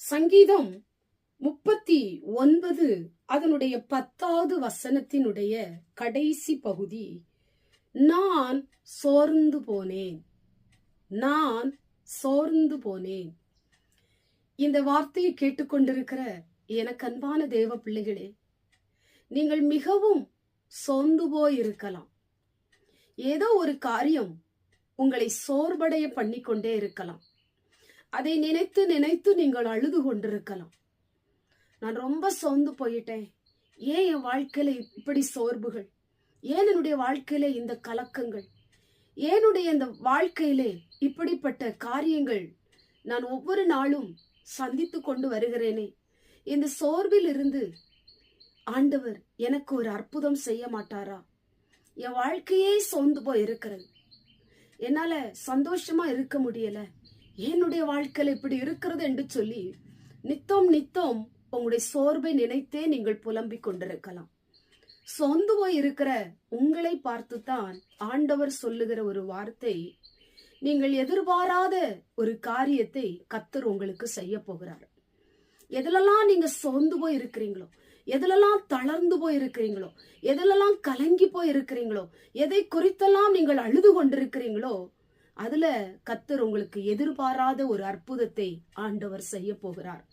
சங்கீதம் 39 அதனுடைய 10வது வசனத்தினுடைய கடைசி பகுதி, நான் சோர்ந்து போனேன், நான் சோர்ந்து போனேன். இந்த வார்த்தையை கேட்டுக்கொண்டிருக்கிற எனக்கு அன்பான தேவ பிள்ளைகளே, நீங்கள் மிகவும் சோர்ந்து போயிருக்கலாம். ஏதோ ஒரு காரியம் உங்களை சோர்வடைய பண்ணிக்கொண்டே இருக்கலாம். அதை நினைத்து நினைத்து நீங்கள் அழுது கொண்டிருக்கலாம். நான் ரொம்ப சோர்ந்து போயிட்டேன், ஏன் என் வாழ்க்கையில இப்படி சோர்வுகள், ஏன் என்னுடைய வாழ்க்கையில இந்த கலக்கங்கள், ஏனுடைய இந்த வாழ்க்கையிலே இப்படிப்பட்ட காரியங்கள் நான் ஒவ்வொரு நாளும் சந்தித்து கொண்டு வருகிறேனே, இந்த சோர்வில் இருந்து ஆண்டவர் எனக்கு ஒரு அற்புதம் செய்ய மாட்டாரா? என் வாழ்க்கையே சோர்ந்து போய் இருக்கிறது, என்னால சந்தோஷமா இருக்க முடியல, என்னுடைய வாழ்க்கையில இப்படி இருக்கிறது என்று சொல்லி நித்தம் நித்தம் உங்களுடைய சோர்வை நினைத்தே நீங்கள் புலம்பிக் கொண்டிருக்கலாம். சோர்ந்து போய் இருக்கிற உங்களை பார்த்துத்தான் ஆண்டவர் சொல்லுகிற ஒரு வார்த்தை, நீங்கள் எதிர்பாராத ஒரு காரியத்தை கர்த்தர் உங்களுக்கு செய்ய போகிறார். எதுலெல்லாம் நீங்க சோர்ந்து போய் இருக்கிறீங்களோ, எதுலெல்லாம் தளர்ந்து போய் இருக்கிறீங்களோ, எதுலெல்லாம் கலங்கி போய் இருக்கிறீங்களோ, எதை குறித்தெல்லாம் நீங்கள் அழுது கொண்டிருக்கிறீங்களோ, அதுல கர்த்தர் உங்களுக்கு எதிர்பாராத ஒரு அற்புதத்தை ஆண்டவர் செய்ய போகிறார்.